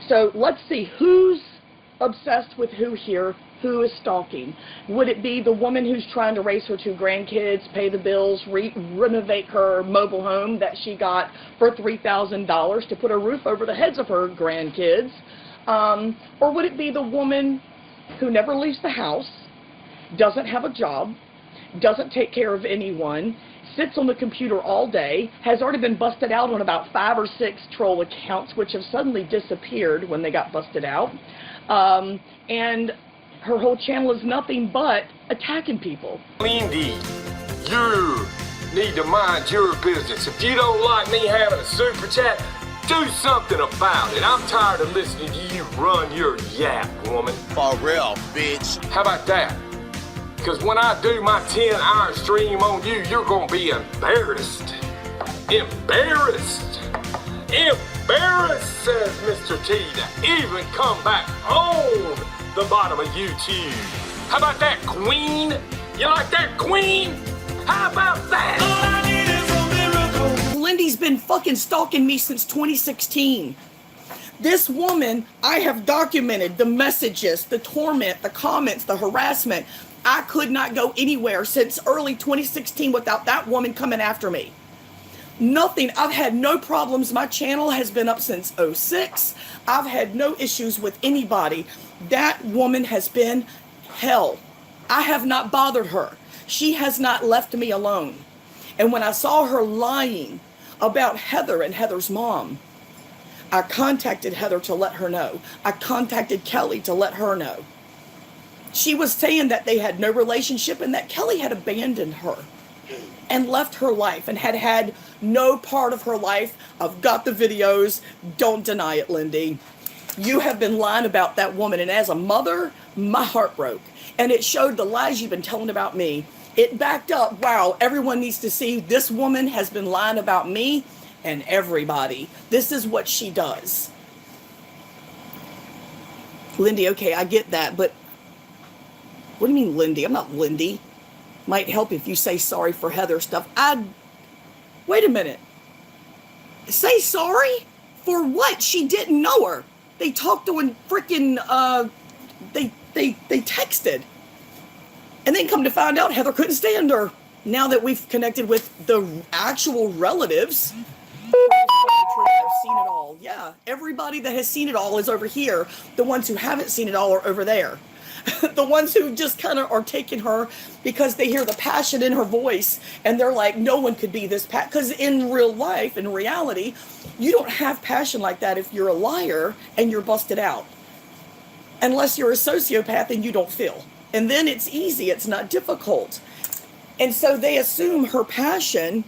So let's see, who's obsessed with who here? Who is stalking? Would it be the woman who's trying to raise her 2 grandkids, pay the bills, renovate her mobile home that she got for $3,000 to put a roof over the heads of her grandkids? Or would it be the woman who never leaves the house, doesn't have a job, doesn't take care of anyone, sits on the computer all day, has already been busted out on about 5 or 6 troll accounts, which have suddenly disappeared when they got busted out, and her whole channel is nothing but attacking people. Lyndy, you need to mind your business. If you don't like me having a super chat, do something about it. I'm tired of listening to you run your yap, woman. For real, bitch. How about that? Because when I do my 10-hour stream on you, you're going to be embarrassed. Embarrassed. Embarrassed, says Mr. T, to even come back on the bottom of YouTube. How about that, queen? You like that, queen? How about that? All I need is a miracle. Lyndy's been fucking stalking me since 2016. This woman, I have documented the messages, the torment, the comments, the harassment. I could not go anywhere since early 2016 without that woman coming after me. Nothing. I've had no problems. My channel has been up since 06. I've had no issues with anybody. That woman has been hell. I have not bothered her. She has not left me alone. And when I saw her lying about Heather and Heather's mom, I contacted Heather to let her know. I contacted Kelly to let her know. She was saying that they had no relationship and that Kelly had abandoned her and left her life and had had no part of her life. I've got the videos. Don't deny it, Lyndy. You have been lying about that woman, and as a mother, my heart broke. And it showed the lies you've been telling about me. It backed up, wow, everyone needs to see this woman has been lying about me and everybody. This is what she does. Lyndy, okay, I get that, but what do you mean, Lyndy? I'm not Lyndy. Might help if you say sorry for Heather stuff. Wait a minute. Say sorry? For what? She didn't know her. They talked on freaking, they texted. And then come to find out Heather couldn't stand her. Now that we've connected with the actual relatives, I've seen it all. Yeah, everybody that has seen it all is over here. The ones who haven't seen it all are over there. The ones who just kind of are taking her because they hear the passion in her voice and they're like, no one could be this because in real life, in reality, you don't have passion like that if you're a liar and you're busted out. Unless you're a sociopath and you don't feel. And then it's easy, it's not difficult. And so they assume her passion,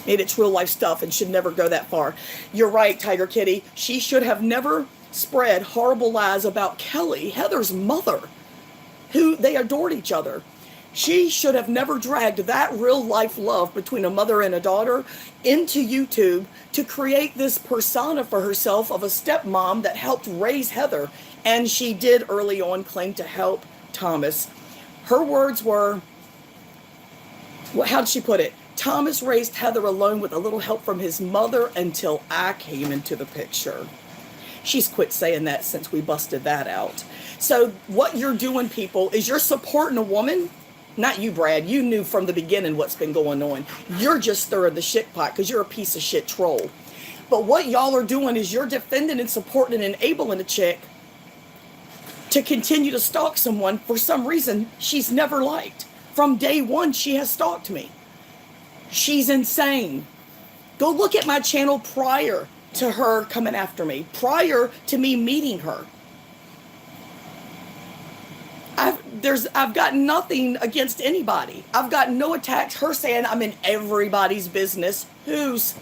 and it's real life stuff and should never go that far. You're right, Tiger Kitty. She should have never spread horrible lies about Kelly, Heather's mother, who they adored each other. She should have never dragged that real life love between a mother and a daughter into YouTube to create this persona for herself of a stepmom that helped raise Heather. And she did early on claim to help Thomas. Her words were, how'd she put it? Thomas raised Heather alone with a little help from his mother until I came into the picture. She's quit saying that since we busted that out. So what you're doing, people, is you're supporting a woman. Not you, Brad. You knew from the beginning what's been going on. You're just stirring the shit pot because you're a piece of shit troll. But what y'all are doing is you're defending and supporting and enabling a chick to continue to stalk someone for some reason she's never liked. From day one, she has stalked me. She's insane. Go look at my channel prior to her coming after me, prior to me meeting her. I've got nothing against anybody. I've got no attacks. Her saying I'm in everybody's business. Who's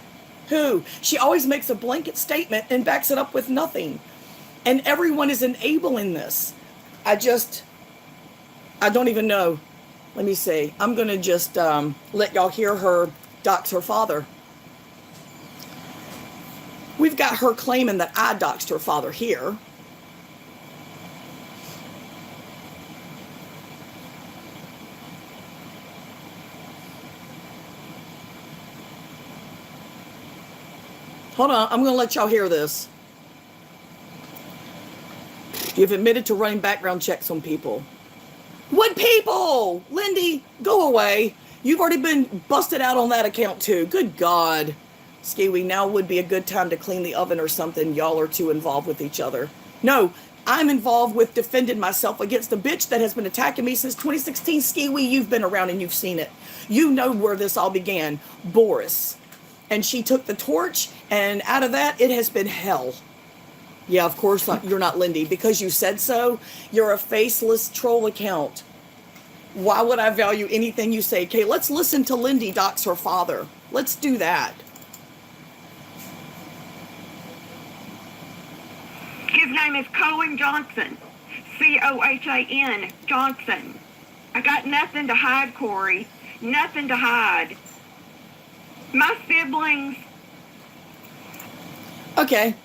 who? She always makes a blanket statement and backs it up with nothing. And everyone is enabling this. I don't even know. Let me see. I'm going to just let y'all hear her dox her father. We've got her claiming that I doxed her father here. Hold on, I'm going to let y'all hear this. You've admitted to running background checks on people. What people? Lyndy, go away. You've already been busted out on that account too. Good God. Skiwi, now would be a good time to clean the oven or something. Y'all are too involved with each other. No, I'm involved with defending myself against the bitch that has been attacking me since 2016. Skiwi, you've been around and you've seen it. You know where this all began. Boris. And she took the torch, and out of that, it has been hell. Yeah, of course you're not Lyndy. Because you said so, you're a faceless troll account. Why would I value anything you say? Okay, let's listen to Lyndy dox her father. Let's do that. His name is Cohen Johnson. Cohan Johnson. I got nothing to hide, Corey. Nothing to hide. My siblings. Okay.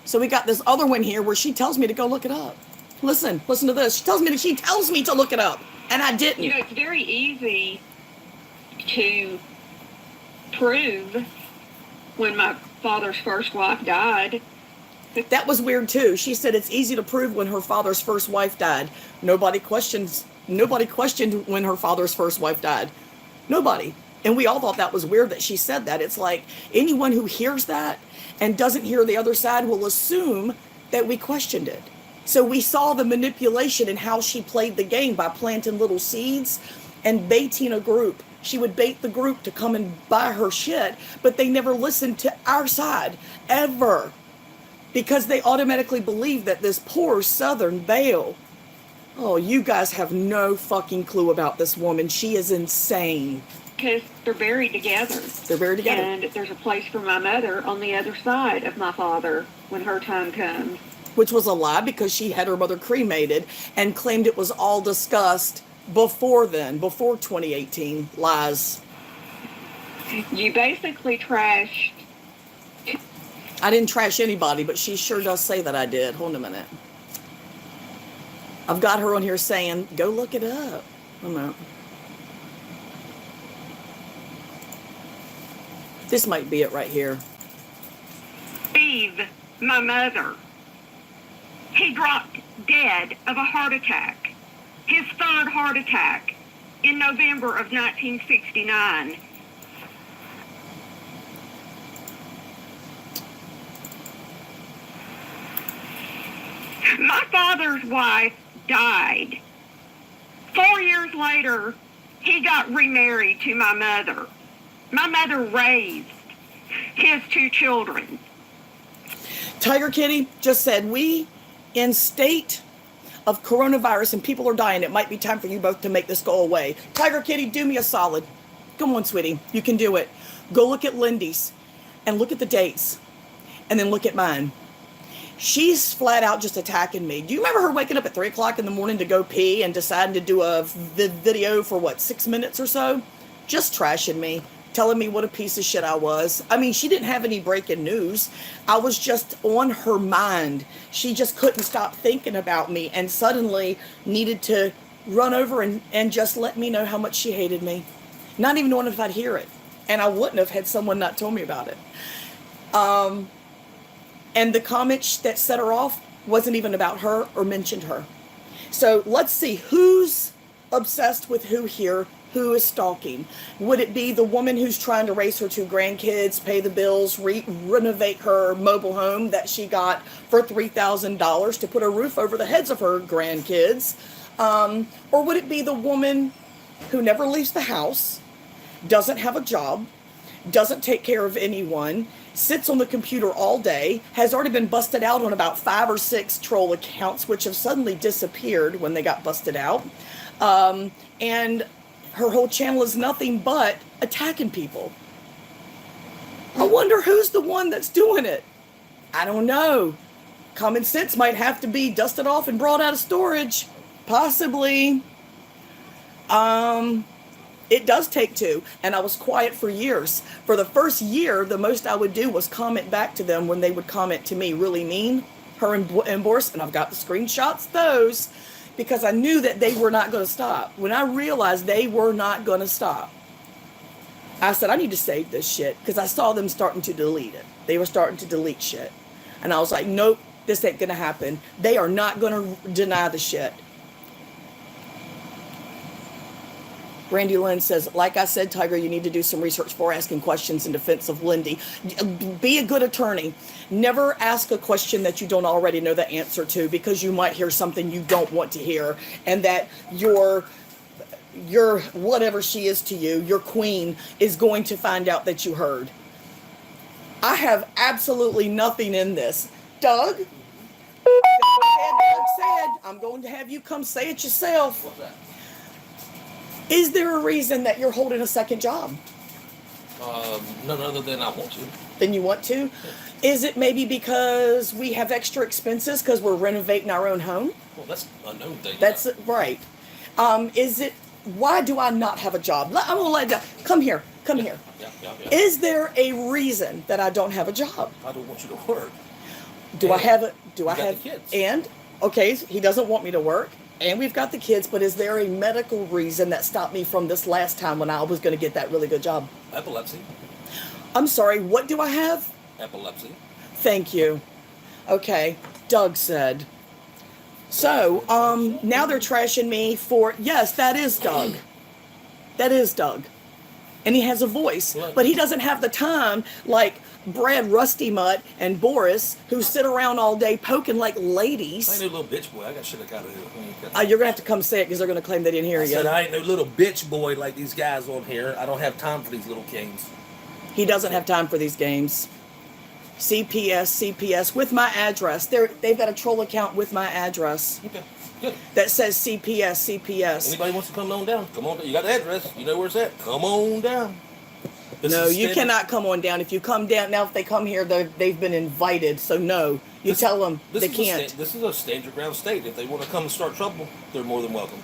So we got this other one here where she tells me to go look it up. Listen to this. She tells me to look it up, and I didn't. You know, it's very easy to prove when my father's first wife died. That was weird too. She said it's easy to prove when her father's first wife died. Nobody questioned when her father's first wife died. Nobody. And we all thought that was weird that she said that. It's like anyone who hears that and doesn't hear the other side will assume that we questioned it. So we saw the manipulation in how she played the game by planting little seeds and baiting a group. She would bait the group to come and buy her shit, but they never listened to our side, ever. Because they automatically believe that this poor Southern belle. Oh, you guys have no fucking clue about this woman. She is insane. Because they're buried together. They're buried together. And there's a place for my mother on the other side of my father when her time comes. Which was a lie because she had her mother cremated and claimed it was all discussed before then, before 2018. Lies. You basically trashed. I didn't trash anybody, but she sure does say that I did. Hold on a minute. I've got her on here saying, go look it up. Hold on. This might be it right here. Steve, my mother. He dropped dead of a heart attack. His third heart attack in November of 1969. My father's wife died. 4 years later, he got remarried to my mother. My mother raised his 2 children. Tiger Kitty just said, we in state of coronavirus and people are dying. It might be time for you both to make this go away. Tiger Kitty, do me a solid. Come on, sweetie. You can do it. Go look at Lyndy's and look at the dates and then look at mine. She's flat out just attacking me. Do you remember her waking up at 3 o'clock in the morning to go pee and deciding to do a video for 6 minutes or so? Just trashing me, telling me what a piece of shit I was. I mean, she didn't have any breaking news. I was just on her mind. She just couldn't stop thinking about me and suddenly needed to run over and just let me know how much she hated me. Not even knowing if I'd hear it. And I wouldn't have had someone not told me about it. And the comment that set her off wasn't even about her or mentioned her. So let's see who's obsessed with who here, who is stalking. Would it be the woman who's trying to raise her 2 grandkids, pay the bills, renovate her mobile home that she got for $3,000 to put a roof over the heads of her grandkids? Or would it be the woman who never leaves the house, doesn't have a job, doesn't take care of anyone, sits on the computer all day, has already been busted out on about 5 or 6 troll accounts, which have suddenly disappeared when they got busted out. And her whole channel is nothing but attacking people. I wonder who's the one that's doing it. I don't know. Common sense might have to be dusted off and brought out of storage. Possibly. It does take 2, and I was quiet for years. For the first year, the most I would do was comment back to them when they would comment to me really mean, her and Boris, and I've got the screenshots, those, because I knew that they were not going to stop. When I realized they were not going to stop, I said, I need to save this shit, because I saw them starting to delete it. They were starting to delete shit. And I was like, nope, this ain't gonna happen. They are not gonna deny the shit. Randy Lynn says, like I said, Tiger, you need to do some research before asking questions in defense of Lyndy. Be a good attorney. Never ask a question that you don't already know the answer to, because you might hear something you don't want to hear, and that your whatever she is to you, your queen, is going to find out that you heard. I have absolutely nothing in this. Doug? Doug said, I'm going to have you come say it yourself. What's that? Is there a reason that you're holding a second job? None other than I want to. Than you want to? Is it maybe because we have extra expenses because we're renovating our own home? Well, that's a known thing. That's right. Is it, why do I not have a job? I'm going to let Doug, come here. Yeah. Is there a reason that I don't have a job? I don't want you to work. Do I have, the kids. and, okay, he doesn't want me to work. And we've got the kids, but is there a medical reason that stopped me from this last time when I was going to get that really good job? Epilepsy. I'm sorry, what do I have? Epilepsy. Thank you. Okay, Doug said. So, now they're trashing me for, yes, that is Doug. That is Doug. And he has a voice, but he doesn't have the time like Brad Rusty Mutt and Boris, who sit around all day poking like ladies. I ain't no little bitch boy. I got shit I gotta do. You're going to have to come say it because they're going to claim they didn't hear I you. said I ain't no little bitch boy like these guys on here. I don't have time for these little kings. He doesn't have time for these games. CPS, with my address. They've got a troll account with my address. Okay, good. That says CPS. Anybody wants to come on down? Come on. You got the address. You know where it's at. Come on down. No, you cannot come on down. If you come down, now if they come here, they've been invited. So no, you tell them they can't. This is a stand your ground state. If they want to come and start trouble, they're more than welcome.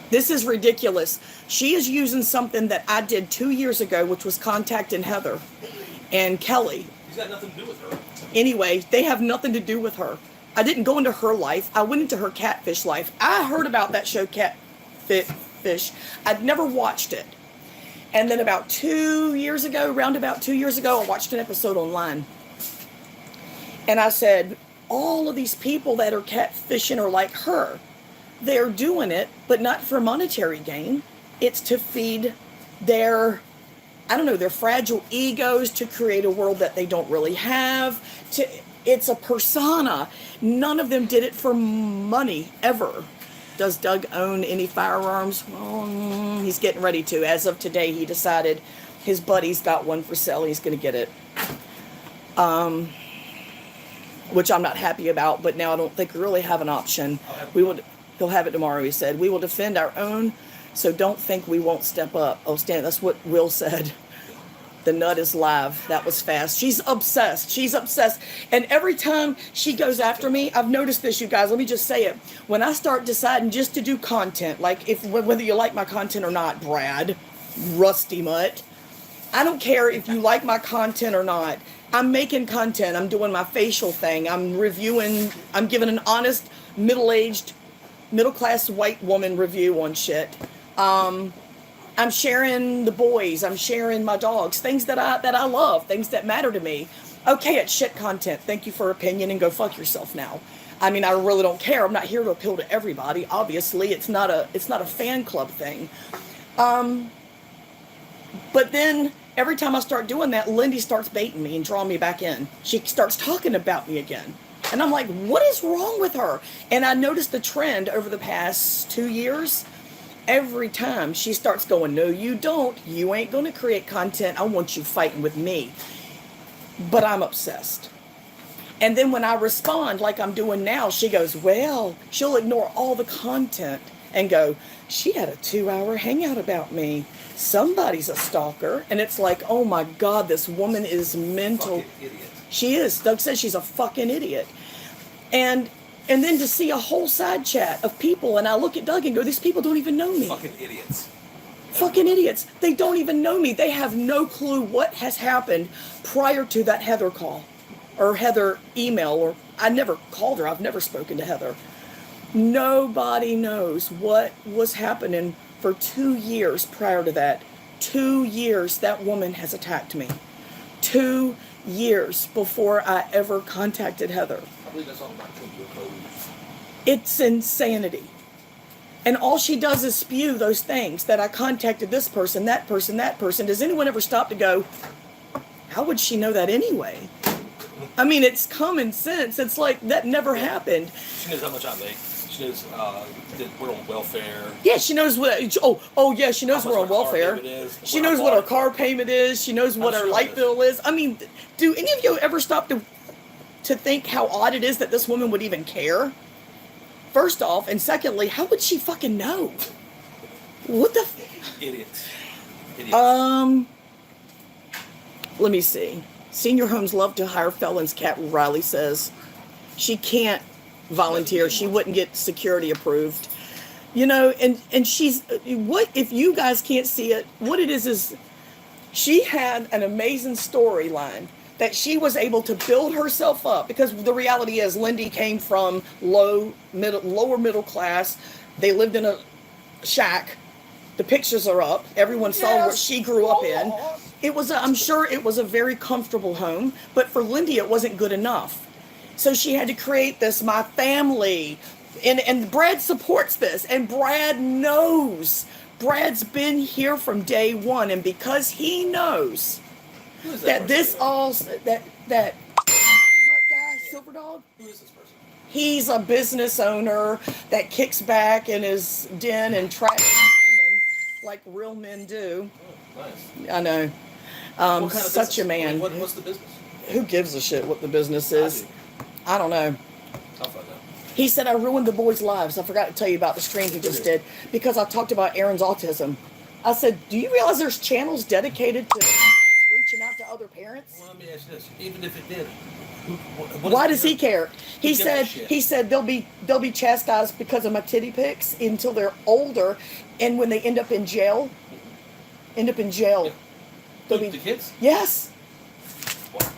This is ridiculous. She is using something that I did 2 years ago, which was contacting Heather and Kelly. He's got nothing to do with her. Anyway, they have nothing to do with her. I didn't go into her life. I went into her catfish life. I heard about that show, Catfish. I'd never watched it. And then about 2 years ago, I watched an episode online. And I said, all of these people that are catfishing are like her. They're doing it, but not for monetary gain. It's to feed their, their fragile egos, to create a world that they don't really have. It's a persona. None of them did it for money, ever. Does Doug own any firearms? Well, he's getting ready to. As of today, he decided his buddy's got one for sale. He's going to get it. Which I'm not happy about, but now I don't think we really have an option. He'll have it tomorrow, he said. We will defend our own, so don't think we won't step up. Oh, Stan, that's what Will said. The nut is live. That was fast. She's obsessed. And every time she goes after me, I've noticed this, you guys. Let me just say it. When I start deciding just to do content, like whether you like my content or not, Brad, Rusty Mutt, I don't care if you like my content or not. I'm making content. I'm doing my facial thing. I'm reviewing. I'm giving an honest, middle-aged, middle-class white woman review on shit. I'm sharing the boys. I'm sharing my dogs. Things that I love. Things that matter to me. Okay, it's shit content. Thank you for opinion and go fuck yourself now. I mean, I really don't care. I'm not here to appeal to everybody. Obviously, it's not a fan club thing. But then every time I start doing that, Lyndy starts baiting me and drawing me back in. She starts talking about me again. And I'm like, what is wrong with her? And I noticed the trend over the past 2 years. Every time she starts going, no, you don't. You ain't going to create content. I want you fighting with me. But I'm obsessed. And then when I respond like I'm doing now, she goes, well, she'll ignore all the content and go, she had a 2-hour hangout about me. Somebody's a stalker. And it's like, oh my God, this woman is mental. Fucking idiot. She is. Doug says she's a fucking idiot. And then to see a whole side chat of people, and I look at Doug and go, these people don't even know me. Fucking idiots. Fucking idiots. They don't even know me. They have no clue what has happened prior to that Heather call or Heather email. Or I never called her. I've never spoken to Heather. Nobody knows what was happening for 2 years prior to that. 2 years that woman has attacked me. 2 years before I ever contacted Heather. I believe that's all about coming to a close. It's insanity. And all she does is spew those things that I contacted this person, that person, that person. Does anyone ever stop to go, how would she know that anyway? I mean, it's common sense. It's like that never happened. She knows how much I make. She knows that we're on welfare. Yeah, she knows what. Oh yeah, she knows How we're much on our car welfare. payment is, She what knows I what our bought. car payment is. She knows what I'm our sure light it bill is. I mean, do any of you ever stop to think how odd it is that this woman would even care? First off, and secondly, how would she fucking know? What the? Idiots. Let me see. Senior homes love to hire felons, Cat Riley says. She can't volunteer. She wouldn't get security approved. You know, and she's, what, if you guys can't see it, what it is she had an amazing storyline that she was able to build herself up, because the reality is Lyndy came from lower middle class. They lived in a shack. The pictures are up. Everyone saw what she grew up in. It was, I'm sure it was a very comfortable home, but for Lyndy, it wasn't good enough. So she had to create this, my family, and Brad supports this, and Brad knows. Brad's been here from day one, and because he knows that this all, that guy, Silver Dog, Who is this person? he's a business owner that kicks back in his den and tracks women like real men do. Oh, nice. I know. What kind of Such business? a man. What's the business? Who gives a shit what the business is? I don't know. I'll find out. He said I ruined the boys' lives. I forgot to tell you about the stream he just did because I talked about Aaron's autism. I said, do you realize there's channels dedicated to reaching out to other parents? Well, let me ask you this. Even if it did, Why does he care? He gives a said shit? they'll be chastised because of my titty pics until they're older, and when they end up in jail. Yeah. They'll The be, kids? yes.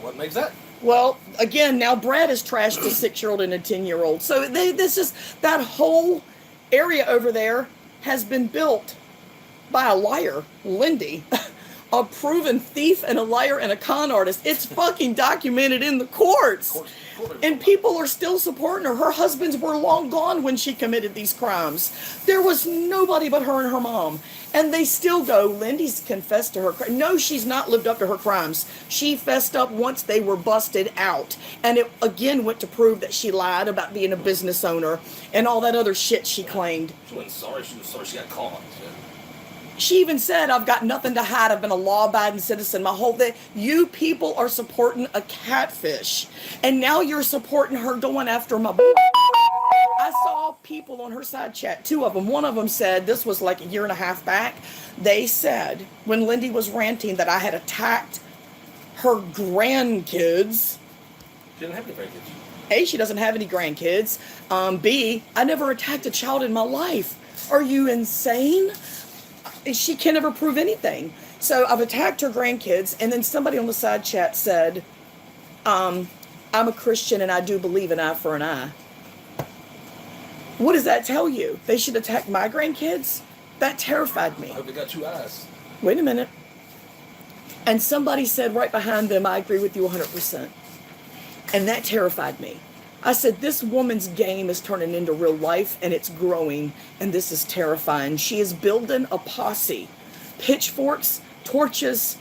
What makes that? Well, again, now Brad has trashed a 6-year-old and a 10-year-old. So that whole area over there has been built by a liar, Lyndy, a proven thief and a liar and a con artist. It's fucking documented in the courts. And people are still supporting her. Her husbands were long gone when she committed these crimes. There was nobody but her and her mom. And they still go, Lyndy's confessed to her crime. No, she's not lived up to her crimes. She fessed up once they were busted out. And it again went to prove that she lied about being a business owner and all that other shit she claimed. She wasn't sorry. She was sorry she got caught. Yeah. She even said, I've got nothing to hide. I've been a law-abiding citizen my whole day. You people are supporting a catfish. And now you're supporting her going after my boy. I saw people on her side chat, 2 of them. One of them said, this was like a year and a half back. They said, when Lyndy was ranting, that I had attacked her grandkids. She didn't have any grandkids. A, she doesn't have any grandkids. B, I never attacked a child in my life. Are you insane? She can never prove anything. So I've attacked her grandkids, and then somebody on the side chat said, I'm a Christian and I do believe an eye for an eye. What does that tell you? They should attack my grandkids? That terrified me. I hope they got 2 eyes. Wait a minute. And somebody said right behind them, I agree with you 100%. And that terrified me. I said, this woman's game is turning into real life, and it's growing, and this is terrifying. She is building a posse, pitchforks, torches,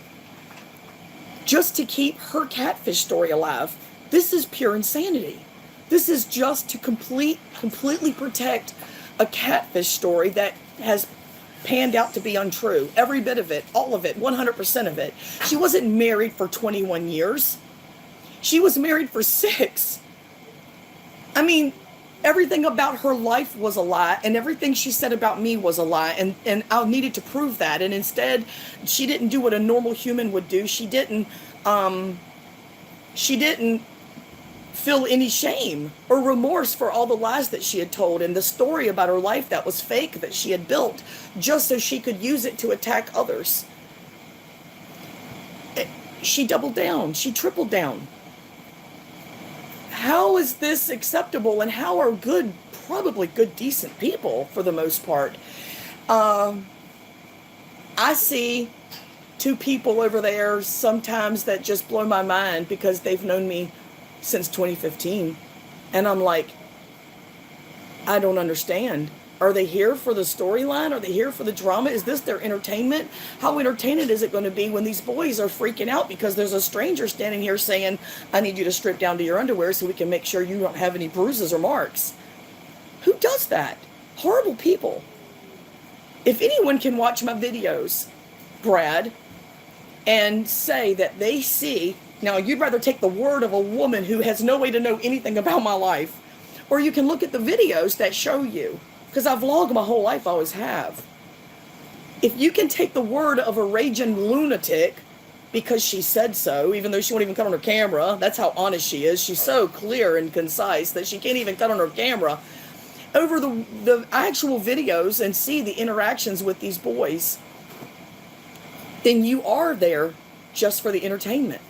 just to keep her catfish story alive. This is pure insanity. This is just to completely protect a catfish story that has panned out to be untrue. Every bit of it, all of it, 100% of it. She wasn't married for 21 years. She was married for 6. I mean, everything about her life was a lie, and everything she said about me was a lie, and I needed to prove that. And instead, she didn't do what a normal human would do. She didn't feel any shame or remorse for all the lies that she had told and the story about her life that was fake that she had built just so she could use it to attack others. She doubled down. She tripled down. How is this acceptable, and how are probably good, decent people for the most part? I see 2 people over there sometimes that just blow my mind because they've known me since 2015. And I'm like, I don't understand. Are they here for the storyline? Are they here for the drama? Is this their entertainment? How entertaining is it going to be when these boys are freaking out because there's a stranger standing here saying, I need you to strip down to your underwear so we can make sure you don't have any bruises or marks? Who does that? Horrible people. If anyone can watch my videos, Brad, and say that they see, now you'd rather take the word of a woman who has no way to know anything about my life, or you can look at the videos that show you, because I've vlogged my whole life, I always have. If you can take the word of a raging lunatic, because she said so, even though she won't even cut on her camera, that's how honest she is. She's so clear and concise that she can't even cut on her camera, over the actual videos and see the interactions with these boys, then you are there just for the entertainment.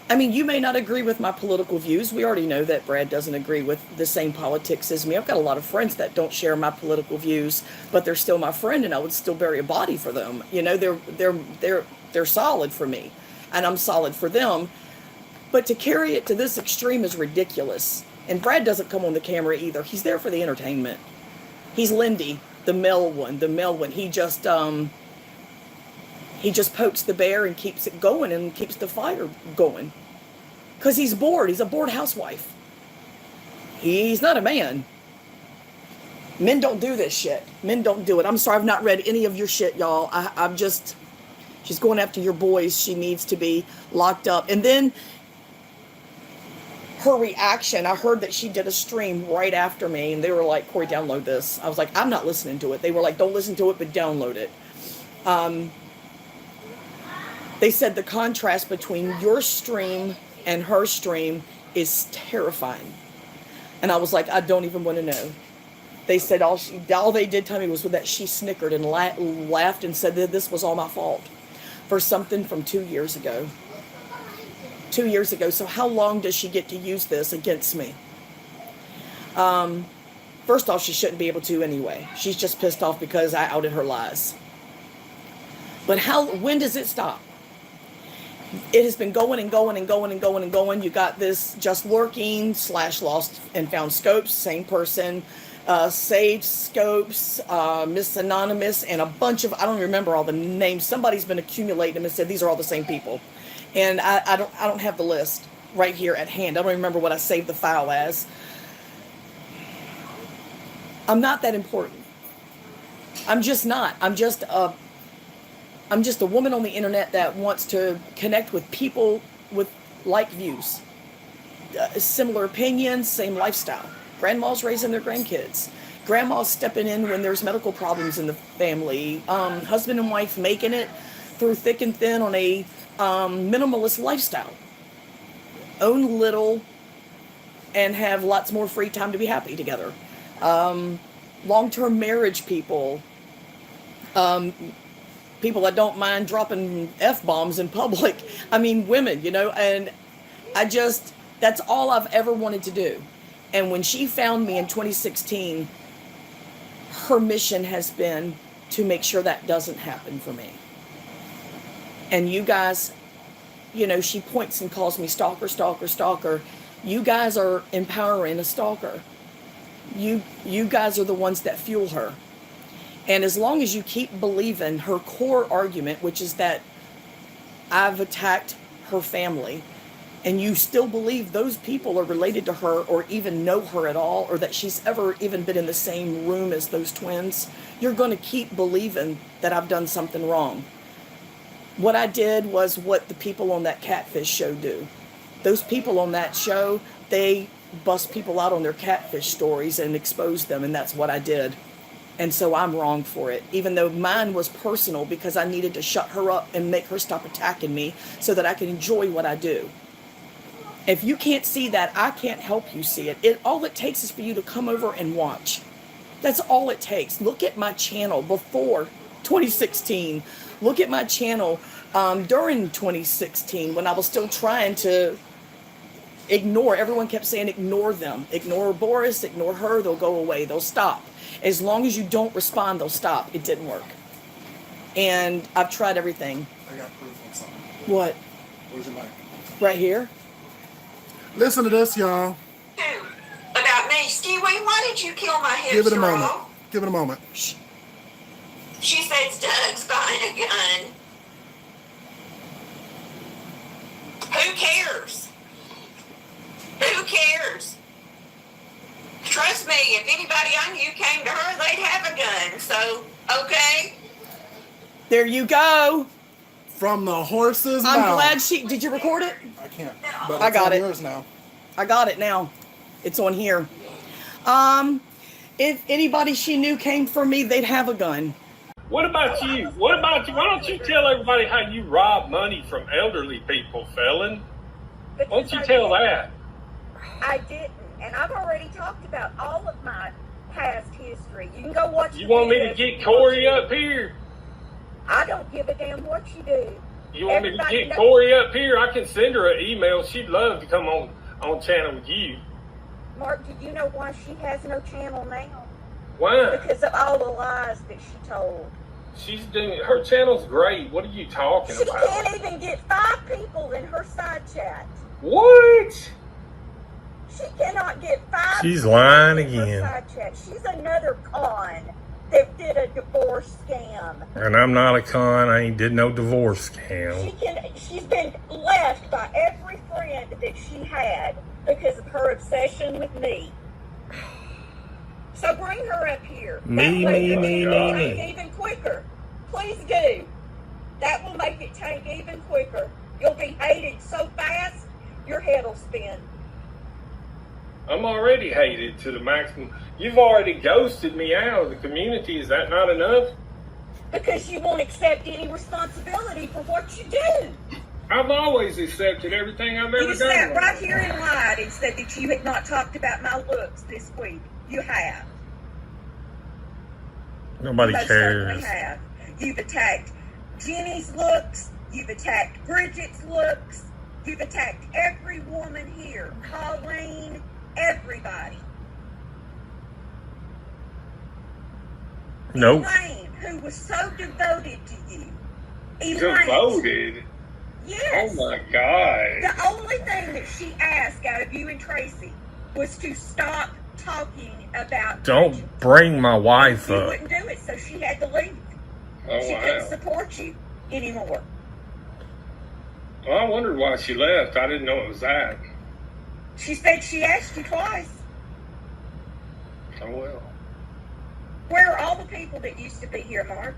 I mean, you may not agree with my political views. We already know that Brad doesn't agree with the same politics as me. I've got a lot of friends that don't share my political views, but they're still my friend, and I would still bury a body for them. You know, they're solid for me, and I'm solid for them. But to carry it to this extreme is ridiculous. And Brad doesn't come on the camera either. He's there for the entertainment. He's Lyndy, the male one. He just pokes the bear and keeps it going and keeps the fire going. Because he's bored. He's a bored housewife. He's not a man. Men don't do this shit. Men don't do it. I'm sorry, I've not read any of your shit, y'all. I'm just, she's going after your boys. She needs to be locked up. And then her reaction, I heard that she did a stream right after me, and they were like, Corey, download this. I was like, I'm not listening to it. They were like, don't listen to it, but download it. They said the contrast between your stream and her stream is terrifying. And I was like, I don't even want to know. They said all they did tell me was that she snickered and laughed and said that this was all my fault for something from 2 years ago. 2 years ago. So how long does she get to use this against me? First off, she shouldn't be able to anyway. She's just pissed off because I outed her lies. But when does it stop? It has been going and going and going and going and going. You got this Just Lurking / Lost and Found Scopes, same person, Sage Scopes, Miss Anonymous, and a bunch of, I don't remember all the names. Somebody's been accumulating them and said these are all the same people. And I don't have the list right here at hand. I don't remember what I saved the file as. I'm not that important. I'm just not. I'm just a woman on the internet that wants to connect with people with like views, similar opinions, same lifestyle. Grandma's raising their grandkids. Grandma's stepping in when there's medical problems in the family. Husband and wife making it through thick and thin on a minimalist lifestyle. Own little and have lots more free time to be happy together. Long-term marriage people. People that don't mind dropping F-bombs in public. I mean, women, you know, and that's all I've ever wanted to do. And when she found me in 2016, her mission has been to make sure that doesn't happen for me. And you guys, you know, she points and calls me stalker, stalker, stalker. You guys are empowering a stalker. You guys are the ones that fuel her. And as long as you keep believing her core argument, which is that I've attacked her family, and you still believe those people are related to her or even know her at all, or that she's ever even been in the same room as those twins, you're going to keep believing that I've done something wrong. What I did was what the people on that catfish show do. Those people on that show, they bust people out on their catfish stories and expose them, and that's what I did. And so I'm wrong for it, even though mine was personal because I needed to shut her up and make her stop attacking me so that I can enjoy what I do. If you can't see that, I can't help you see it. All it takes is for you to come over and watch. That's all it takes. Look at my channel before 2016. Look at my channel during 2016 when I was still trying to ignore. Everyone kept saying ignore them. Ignore Boris, ignore her, they'll go away, they'll stop. As long as you don't respond, they'll stop. It didn't work. And I've tried everything. I got proof on something. What? Where's your mic? Right here? Listen to this, y'all. Stewie, why did you kill my hamster? Give it a moment. off? Give it a moment. She says Doug's buying a gun. Who cares? Who cares? Trust me, if anybody I knew came to her, they'd have a gun. So, okay? There you go. From the horse's I'm mouth. glad she. Did you record it? I can't. But I it's got on it. yours now. I got it now. It's on here. If anybody she knew came for me, they'd have a gun. What about you? What about you? Why don't you tell everybody how you rob money from elderly people, felon? Why don't you tell that? I didn't, and I've already talked about all of my past history. You can go watch. You want me to get Corey up here? I don't give a damn what you do. You want me to get Corey up here? I can send her an email. She'd love to come on channel with you. Mark, do you know why she has no channel now? Why? Because of all the lies that she told. She's doing, her channel's great. What are you talking She about? can't even get 5 people in her side chat. What? She cannot get 5 She's people lying in her again. side chat. She's another con that did a divorce scam. And I'm not a con. I ain't did no divorce scam. She's been left by every friend that she had because of her obsession with me. So bring her up here. Me. Tank even quicker. Please do. That will make it tank even quicker. You'll be hated so fast, your head will spin. I'm already hated to the maximum. You've already ghosted me out of the community. Is that not enough? Because you won't accept any responsibility for what you do. I've always accepted everything I've ever You sat done. right here and lied and said that you had not talked about my looks this week. You have. Nobody Most certainly cares. have. You've attacked Jenny's looks. You've attacked Bridget's looks. You've attacked every woman here. Colleen, everybody. Nope. Elaine, who was so devoted to you. Elaine. Devoted? Yes. Oh my God. The only thing that she asked out of you and Tracy was to stop talking about Don't Bridget. bring my wife You up. wouldn't do it, so she had to leave. Oh She couldn't wow. support you anymore. Well, I wondered why she left. I didn't know it was that. She said she asked you twice. Oh well. Where are all the people that used to be here, Mark?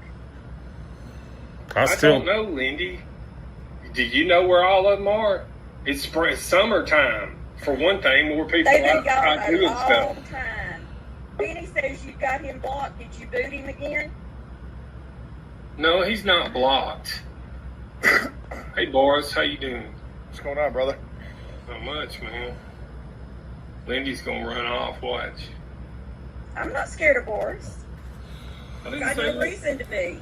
I I still don't know, Lyndy. Do you know where all of them are? It's spring, summertime. For one thing, more people They've been out gone doing all stuff. the time. Benny says you've got him blocked. Did you boot him again? No, he's not blocked. Hey, Boris, how you doing? What's going on, brother? Not much, man. Lindy's gonna run off. Watch. I'm not scared of Boris. I didn't Got say no that. reason to be.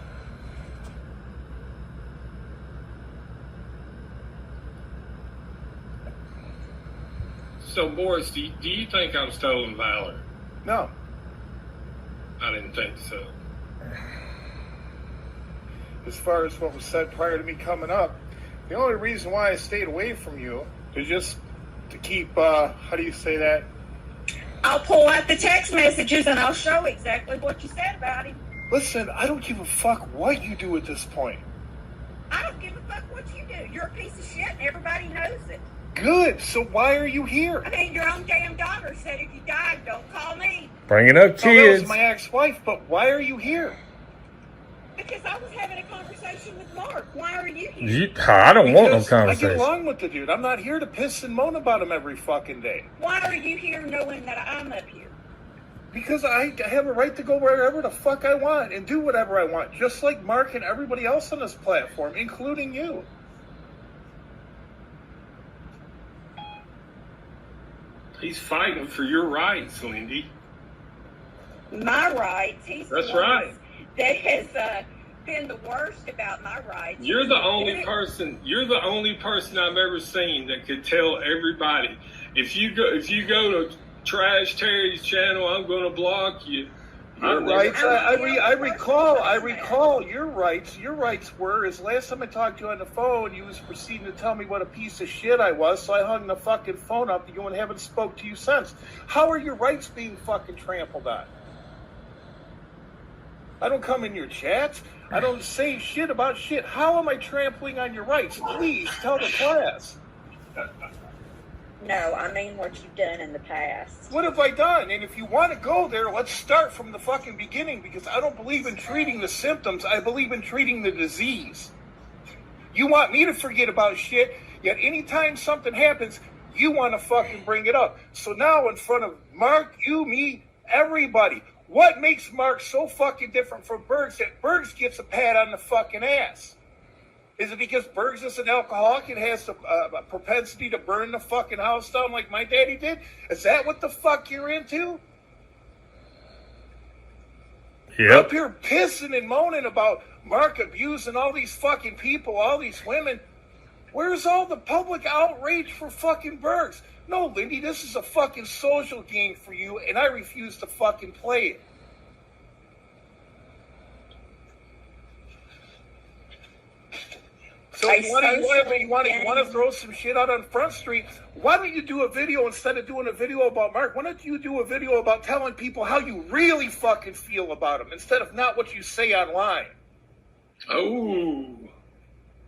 So, Boris, do you think I'm stolen valor? No. I didn't think so. As far as what was said prior to me coming up, the only reason why I stayed away from you is just to keep, how do you say that? I'll pull out the text messages and I'll show exactly what you said about him. Listen, I don't give a fuck what you do at this point. I don't give a fuck what you do. You're a piece of shit and everybody knows it. Good, so why are you here? I mean, your own damn daughter said if you died, don't call me. bringing up Oh, that was kids. my ex-wife, but why are you here? Because I was having a conversation with Mark. Why are you here? I don't want no Because I get conversation. along with the dude. I'm not here to piss and moan about him every fucking day. Why are you here knowing that I'm up here? Because I have a right to go wherever the fuck I want and do whatever I want, just like Mark and everybody else on this platform, including you. He's fighting for your rights, Lyndy. My rights. He's the That's one right. that has been the worst about my rights. You're the only person. You're the only person I've ever seen that could tell everybody if you go to Trash Terry's channel, I'm going to block you. Your rights. I recall your rights. Your rights were is last time I talked to you on the phone, you was proceeding to tell me what a piece of shit I was, so I hung the fucking phone up to you and haven't spoke to you since. How are your rights being fucking trampled on? I don't come in your chats. I don't say shit about shit. How am I trampling on your rights? Please tell the class. No, I mean what you've done in the past. What have I done? And if you want to go there, let's start from the fucking beginning, because I don't believe in treating the symptoms. I believe in treating the disease. You want me to forget about shit, yet anytime something happens, you want to fucking bring it up. So now in front of Mark, you, me, everybody, what makes Mark so fucking different from Bergs that Bergs gets a pat on the fucking ass? Is it because Bergs is an alcoholic and has a propensity to burn the fucking house down like my daddy did? Is that what the fuck you're into? You're up here pissing and moaning about Mark abusing all these fucking people, all these women. Where's all the public outrage for fucking Bergs? No, Lyndy, this is a fucking social game for you, and I refuse to fucking play it. So you want to throw some shit out on Front Street? Why don't you do a video instead of doing a video about Mark? Why don't you do a video about telling people how you really fucking feel about him instead of not what you say online? Oh,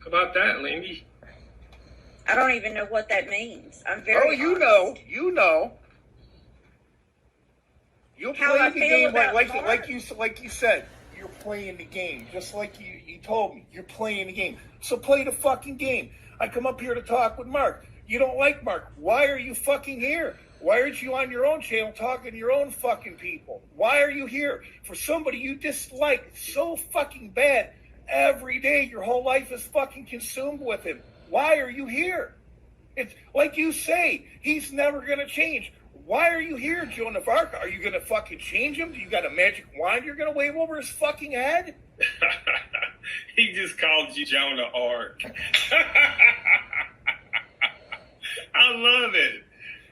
how about that, Lyndy? I don't even know what that means. I'm very. Oh, you know. You'll play the game like you said. You're playing the game, just like you told me. You're playing the game. So play the fucking game. I come up here to talk with Mark. You don't like Mark. Why are you fucking here? Why aren't you on your own channel talking to your own fucking people? Why are you here? For somebody you dislike so fucking bad, every day your whole life is fucking consumed with him. Why are you here? It's like you say, he's never going to change. Why are you here, Joan of Arc? Are you going to fucking change him? Do you got a magic wand you're going to wave over his fucking head? He just called you Joan of Arc. I love it.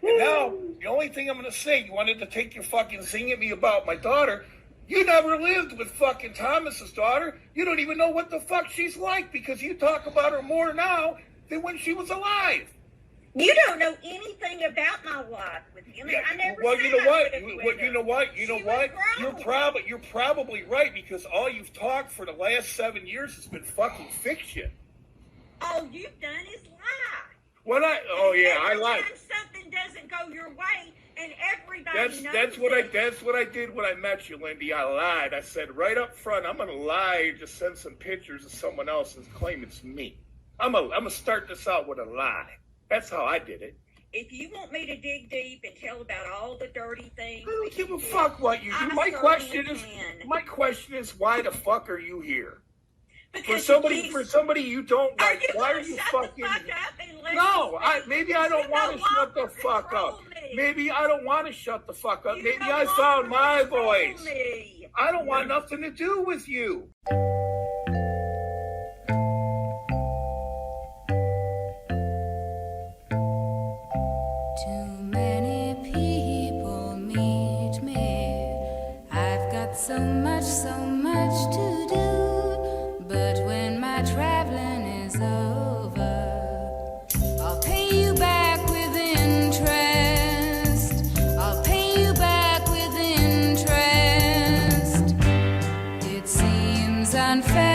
And now, the only thing I'm going to say, you wanted to take your fucking zing at me about my daughter. You never lived with fucking Thomas's daughter. You don't even know what the fuck she's like because you talk about her more now than when she was alive. You don't know anything about my life with him. Yeah, I never. Well, you know what? You're probably right because all you've talked for the last 7 years has been fucking fiction. All you've done is lie. I lied. Something doesn't go your way, and everybody knows that's what I did when I met you, Lyndy. I lied. I said right up front, I'm gonna lie and just send some pictures of someone else and claim it's me. I'm gonna start this out with a lie. That's how I did it. If you want me to dig deep and tell about all the dirty things, I don't give a fuck what you do. My question is, why the fuck are you here? Because for somebody you don't like, why are you fucking? No, maybe I don't want to shut the fuck up. Maybe I don't want to shut the fuck up. Maybe I found my voice. I don't want nothing to do with you. So much to do, but when my traveling is over, I'll pay you back with interest. I'll pay you back with interest. It seems unfair.